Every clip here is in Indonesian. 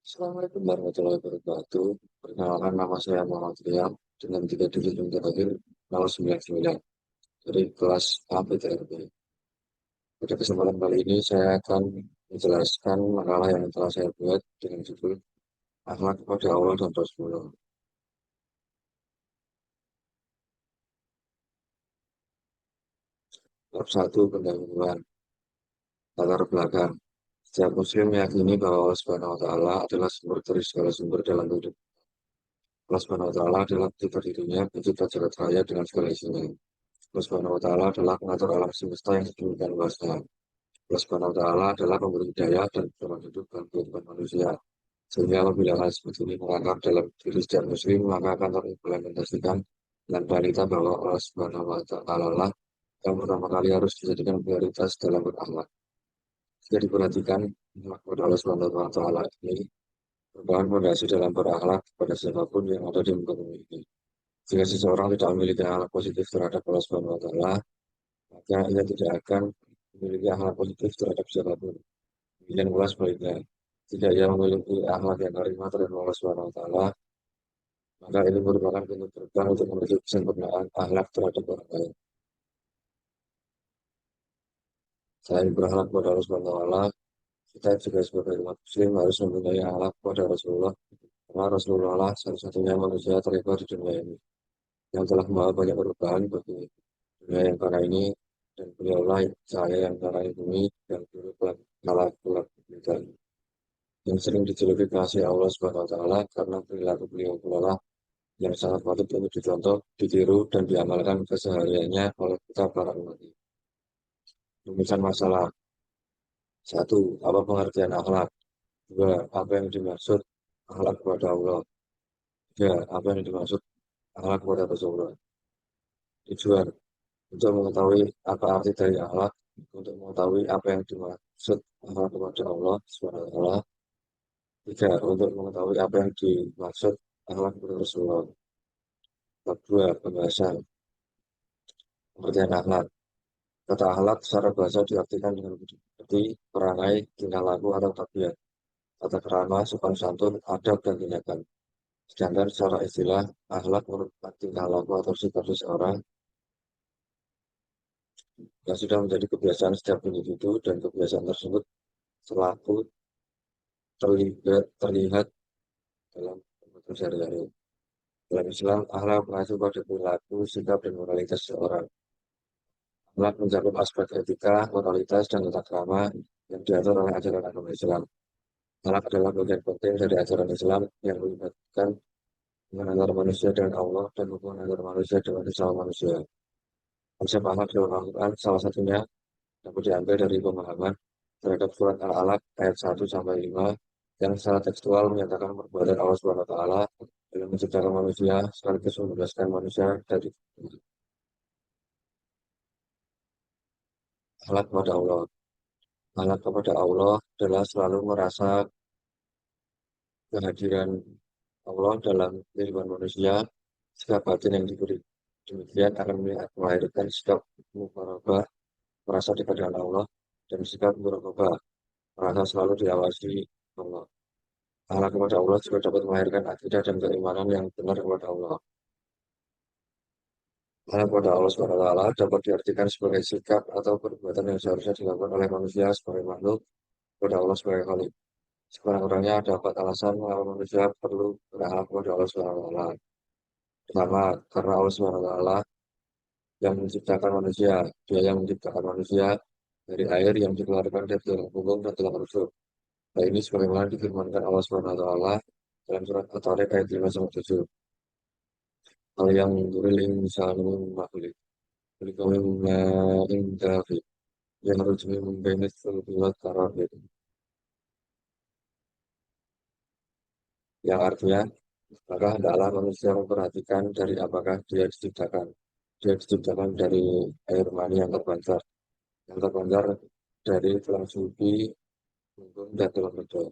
Assalamualaikum warahmatullahi wabarakatuh. Perkenalkan nama saya Muhammad Riam dengan 3 digit yang terakhir 099 dari kelas APTRB. Pada kesempatan kali ini saya akan menjelaskan makalah yang telah saya buat dengan judul Akhlak kepada Allah dan Rasulullah. Bab 1 pendahuluan latar belakang. Setiap muslim meyakini bahwa Allah Subhanahu wa taala adalah sumber dari segala sumber dalam hidup. Allah Subhanahu wa taala adalah pencipta dirinya, pencipta jagat raya dengan segala isinya. Allah Subhanahu wa taala adalah pengatur alam semesta yang sedemikian luasnya. Allah Subhanahu wa taala adalah pemberi hidayah dan pedoman hidup dalam kehidupan manusia. Sehingga apabila hal seperti ini mengakar dalam diri setiap muslim, maka akan terimplementasikan dan realita bahwa Allah Subhanahu wa taala lah yang pertama kali harus dijadikan prioritas dalam berakhlak. Jika diperhatikan, akhlak kepada Allah Subhanahu wa taala ini merupakan fondasi dalam berakhlak pada siapapun yang ada di muka bumi ini. Jika seseorang tidak memiliki akhlak positif terhadap Allah Subhanahu wa taala, maka ia tidak akan memiliki akhlak positif terhadap siapapun. Demikian pula sebaliknya, jika ia memiliki akhlak yang karimah terhadap Allah Subhanahu wa taala, maka ini merupakan pintu gerbang untuk menuju kesempurnaan akhlak terhadap orang lain. Selain berakhlak kepada Allah Subhanahu wa taala, kita juga sebagai umat muslim harus mempunyai akhlak kepada Rasulullah, karena Rasulullah lah satu-satunya manusia terhebat di dunia ini yang telah membawa banyak perubahan bagi dunia yang karena ini, dan beliaulah cahaya yang menerangi bumi yang dulu kala gelap gulita, yang sering dijuluki kasih Allah Subhanahu wa taala karena perilaku beliau pula lah yang sangat patut untuk dicontoh, ditiru, dan diamalkan kesehariannya oleh kita para umat. Demikian masalah. Satu, apa pengertian akhlak? Dua, apa yang dimaksud akhlak kepada Allah? Tiga, apa yang dimaksud akhlak kepada Rasulullah? Tujuan, untuk mengetahui apa arti dari akhlak, untuk mengetahui apa yang dimaksud akhlak kepada Allah SWT. Tiga, untuk mengetahui apa yang dimaksud akhlak kepada Rasulullah. Bab 2, pembahasan pengertian akhlak. Kata akhlak secara bahasa diartikan dengan seperti perangai, tingkah laku, atau tabiat. Tata krama, sopan santun, adab, dan tindakan. Sedangkan secara istilah, akhlak merupakan tingkah laku atau sikap seseorang yang sudah menjadi kebiasaan setiap individu, dan kebiasaan tersebut selaku terlihat dalam kehidupan sehari-hari. Dalam Islam, akhlak mengacu pada perilaku, sikap, dan moralitas seseorang. Akhlak mencakup aspek etika, moralitas, dan tata krama yang diatur oleh ajaran agama Islam. Akhlak adalah bagian penting dari ajaran Islam yang melibatkan hubungan antara manusia dengan Allah dan hubungan antara manusia dengan sesama manusia. Konsep akhlak dalam Al-Quran salah satunya dapat diambil dari pemahaman terhadap surat Al-Alaq ayat 1-5 yang secara tekstual menyatakan perbuatan Allah Subhanahu wa taala dalam menciptakan manusia sekaligus membebaskan manusia dari akhlak kepada Allah. Akhlak kepada Allah adalah selalu merasa kehadiran Allah dalam kehidupan manusia, sikap batin yang diberi. Demikian akan melahirkan sikap mukarabah, merasa dekat dengan Allah, dan sikap muraqabah, merasa selalu diawasi Allah. Akhlak kepada Allah juga dapat melahirkan akidah dan keimanan yang benar kepada Allah. Akhlak kepada Allah SWT dapat diartikan sebagai sikap atau perbuatan yang seharusnya dilakukan oleh manusia sebagai makhluk kepada Allah sebagai khalik. Sekurang-kurangnya ada 4 alasan mengapa manusia perlu berakhlak kepada Allah SWT. Pertama, karena Allah SWT yang menciptakan manusia, Dia yang menciptakan manusia dari air yang dikeluarkan dari tulang punggung dan tulang rusuk. Nah, ini sebagaimana difirmankan Allah SWT dalam surat At-Tariq ayat 5-7. Hal yang duril insanu makhluk. Berikutnya indafi yang harus membenes sebuah taraf itu. Yang artinya, maka hendaklah manusia memperhatikan dari apakah dia diciptakan. Dia diciptakan dari air mani yang terpancar dari tulang sulbi, punggung, dan tulang beda.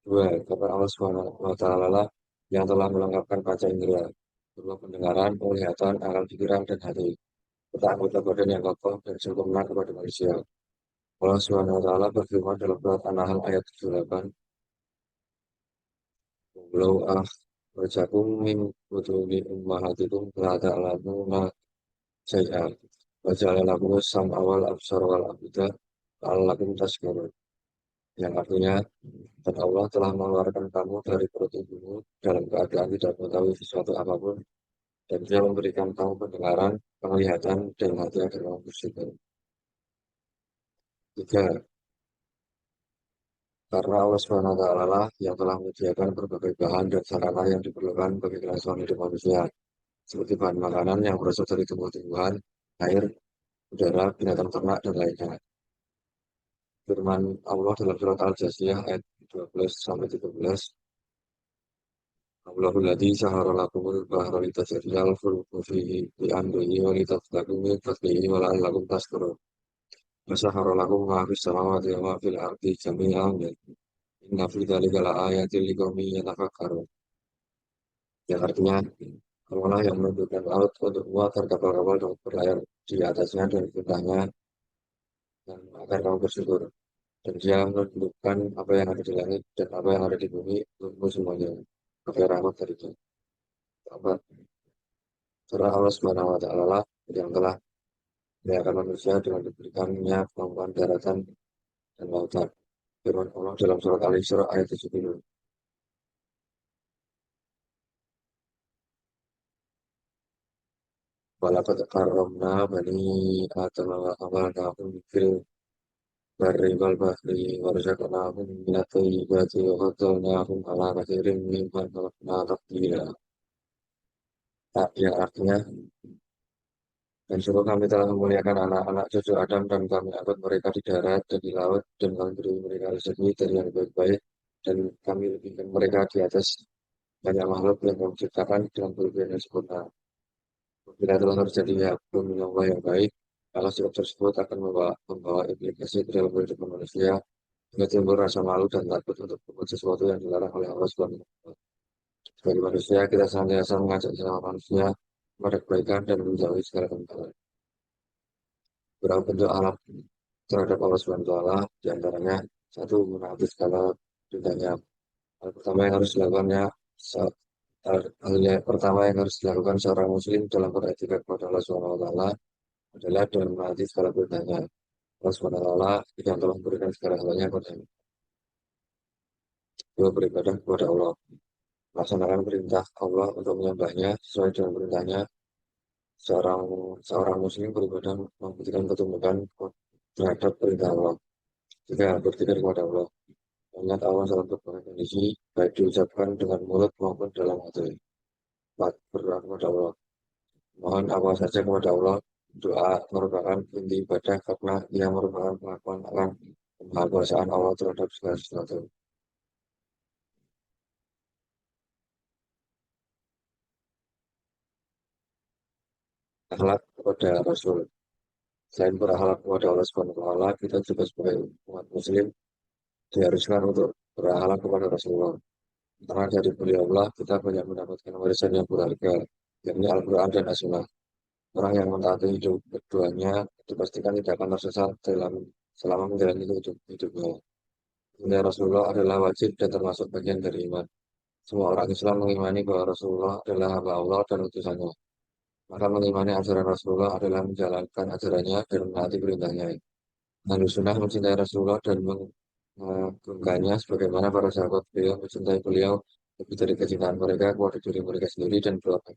Dua, karena Allah SWT lah yang telah melengkapkan panca indera, berupa pendengaran, penglihatan, akal pikiran, dan hati. Serta anggota badan yang kokoh dan sempurna kepada manusia. Allah SWT berfirman dalam surat An-Nahl ayat 78, Walau kerjakum min butuni ummahatikum la ta'lamuna syai'an. Wa ja'ala lakum sam'a wal absara wal afida la'allakum tashkurun. Yang artinya, dan Allah telah mengeluarkan kamu dari perut ibumu dalam keadaan tidak mengetahui sesuatu apapun, dan Dia memberikan kamu pendengaran, penglihatan, dan hati agar kamu bersyukur. Tiga, karena Allah Subhanahu wa Ta'ala lah yang telah menyediakan berbagai bahan dan sarana yang diperlukan bagi kelangsungan hidup manusia, seperti bahan makanan yang berasal dari tumbuh-tumbuhan, air, udara, binatang ternak, dan lainnya. Firman Allah dalam surat Al-Jasiyah ayat 12 sampai 13, Allahul ladzi syahara lakumul bahra litajriyal fulku fihi bi amrihi wa litaftaku min fadlihi wa la'allakum tashkurun. Wa syahara lakum ma fis samawati wa ma fil ardi jami'an inna fi dzalika laayatin liqaumin yatafakkarun. Yang artinya Allah lah yang menundukkan laut untuk muatar kapal-kapal dan berlayar di atasnya dan perintahnya dan agar kamu bersyukur. Dan Dia menundukkan apa yang ada di langit dan apa yang ada di bumi untukmu semuanya. Pakai rahmat dari Dia. Apa surah Allah Subhanahu wa Ta'ala lah yang telah menyiapkan manusia dengan diberikannya kemampuan daratan dan lautan. Firman Allah dalam surat Al-Isra ayat 70. Walaqad karramna bani Adam wa hamalnahum fil barri wal bahri warzaqnahum minat thayyibati wa faddalnahum ala katsirin mimman khalaqna tafdila. Tak yang artinya dan suruh kami telah memuliakan anak-anak cucu Adam dan kami angkat mereka di darat dan di laut dan kami beri mereka rezeki dari yang baik-baik dan kami lebihkan mereka di atas banyak makhluk yang kami ciptakan dengan kelebihan yang sempurna. Bila telah terjadi hukum Allah yang baik, maka sikap tersebut akan membawa implikasi ke dalam kehidupan manusia hingga timbul rasa malu dan takut untuk berbuat sesuatu yang dilarang oleh Allah Subhanahu wa Ta'ala. Sebagai manusia, kita senantiasa mengajak sesama manusia pada kebaikan dan menjauhi segala kemungkaran. Beberapa bentuk alam terhadap Allah Subhanahu wa Ta'ala, di antaranya satu, menaati segala perintahnya. Hal pertama yang harus dilakukannya, se- pertama yang harus dilakukan seorang muslim dalam beretika kepada Allah Subhanahu wa Ta'ala adalah dengan menaati segala perintahnya. Allah Subhanahu wa Ta'ala yang telah memberikan segala halnya kepada dua, beribadah kepada Allah. Melaksanakan perintah Allah untuk menyembahnya sesuai dengan perintahnya. Seorang seorang muslim beribadah membuktikan ketundukan terhadap perintah Allah. Tiga, berpikir kepada Allah. Mengingat Allah dalam berbagai kondisi, baik diucapkan dengan mulut maupun dalam hati. Empat, berdoa kepada Allah. Mohon apa saja kepada Allah. Doa merupakan inti ibadah karena ia merupakan pengakuan akan kemahakuasaan Allah terhadap segala sesuatu. Akhlak kepada Rasul. Selain berakhlak kepada Allah Subhanahu wa Ta'ala, kita juga sebagai umat Muslim diharuskan untuk berakhlak kepada Rasulullah. Karena dari beliau Allah kita banyak mendapatkan warisan yang berharga, yakni Al-Quran dan As-Sunnah. Orang yang mentaati hidup keduanya dipastikan tidak akan tersesat dalam selama menjalani hidupnya. Ini Rasulullah adalah wajib dan termasuk bagian dari iman. Semua orang Islam mengimani bahwa Rasulullah adalah hamba Allah dan utusannya. Maka mengimani ajaran Rasulullah adalah menjalankan ajarannya dan menaati perintahnya. Ahlus Sunnah mencintai Rasulullah dan mengagungkannya sebagaimana para sahabat beliau mencintai beliau lebih dari kecintaan mereka kepada diri mereka sendiri dan keluarga.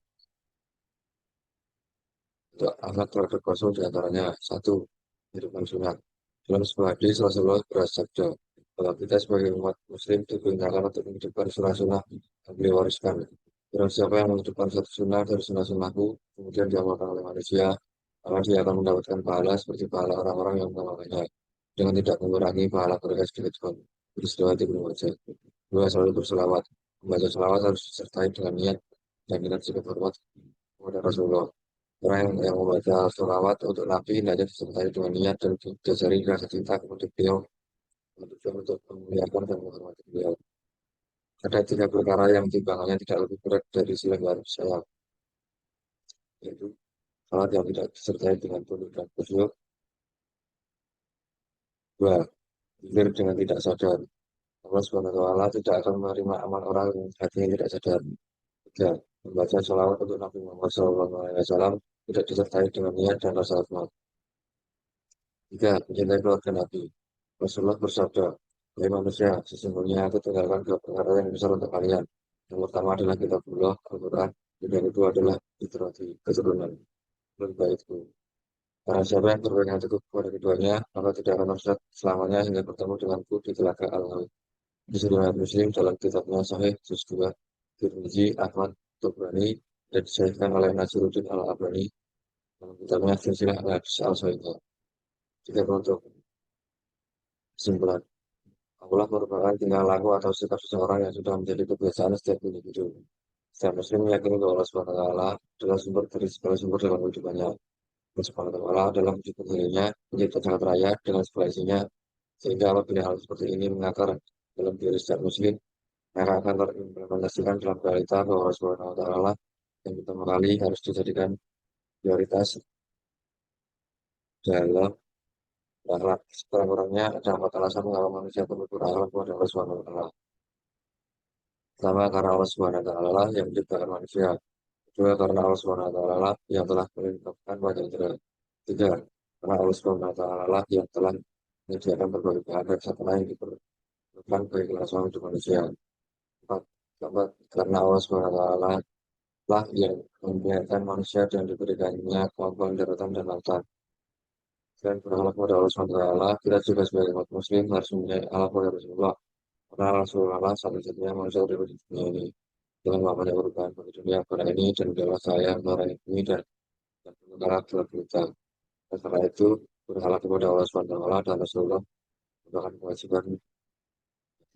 Untuk anak terhadap Rasul diantaranya satu, kehidupan sunnah. Dalam sebuah hadis Rasulullah bersabda bahwa kita sebagai umat Muslim diperintahkan untuk menghidupkan sunnah-sunnah yang beliau wariskan. Barang siapa yang menghidupkan satu sunnah dari sunnah-sunnahku, kemudian diamalkan oleh manusia, maka dia akan mendapatkan pahala seperti pahala orang-orang yang mengamalkannya, dengan tidak mengurangi pahala mereka sedikit pun. Peristiwa itu belum saja. Dua, selalu berselawat. Membaca selawat harus disertai dengan niat dan dengan sikap hormat kepada Rasulullah. Orang yang membaca selawat untuk Nabi hendaknya disertai dengan niat dan didasari rasa cinta kepada beliau, untuk memuliakan dan menghormati beliau. Ada tiga perkara yang timbangannya tidak lebih berat dari selembar sayap, yaitu salat yang tidak disertai dengan tunduk dan khusyuk. Dua, zikir dengan tidak sadar. Allah Subhanahu wa Ta'ala tidak akan menerima amal orang yang hatinya tidak sadar. Tiga, membaca sholawat untuk Nabi Muhammad SAW tidak disertai dengan niat dan rasa hormat. Tiga, mencintai keluarga Nabi. Rasulullah bersabda, "Hai manusia, sesungguhnya aku tinggalkan dua perkara yang besar untuk kalian. Yang pertama adalah kitabullah, Al-Quran, dan yang kedua adalah fitrati, keturunan, lebih baikku. Karena siapa yang berpegang teguh kepada keduanya, maka tidak akan tersesat selamanya hingga bertemu denganku di telaga al-Maut." Di riwayat Muslim dalam kitabnya Sahih juz 2, Tirmizi, Ahmad, Tobrani, dan disahihkan oleh Nasiruddin Al-Albani dalam kitabnya Silsilah Al-Hadis Al-Sahihah. Jika penutup kesimpulan, Allah merupakan tingkah laku atau sikap seseorang yang sudah menjadi kebiasaan setiap individu. Setiap muslim meyakini bahwa Allah SWT adalah sumber dari segala sumber dalam kehidupannya. Allah SWT adalah wujud dirinya, mencipta jagat raya dengan segala isinya, sehingga apabila hal seperti ini mengakar dalam diri setiap muslim, maka akan terimplementasikan dalam realita bahwa Allah SWT yang pertama kali harus dijadikan prioritas dalam akhlak. Sekurang-kurangnya ada empat alasan mengapa manusia perlu berakhlak kepada Allah SWT. Pertama, karena Allah Subhanahu wa Ta'ala yang menciptakan manusia. Kedua, karena Allah Subhanahu wa Ta'ala yang telah melimpahkan banyak indera. Tiga, karena Allah Subhanahu wa Ta'ala yang telah menyediakan berbagai bahan dan sarana yang diperlukan bagi kelangsungan hidup manusia. Empat, keempat, karena Allah Subhanahu wa Ta'ala lah yang membiarkan manusia dan diberikannya kemampuan daratan dan lautan. Dan berharap kepada Allah Subhanahu wa Ta'ala, kita juga sebagai umat muslim harus mempunyai Allah kepada Rasulullah. Karena Rasulullah satu-satunya manusia terbaik di dunia ini. Dengan mamanya perubahan bagi dunia pada ini dan adalah saya orang ini dan sementara telah berita. Dan karena itu berhala kepada Allah SWT dan Rasulullah merupakan kewajiban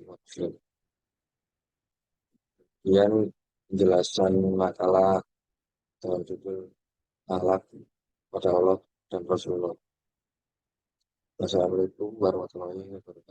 umat Muslim. Kemudian penjelasan makalah dengan judul akhlak pada Allah dan Rasulullah. Wassalamualaikum warahmatullahi wabarakatuh.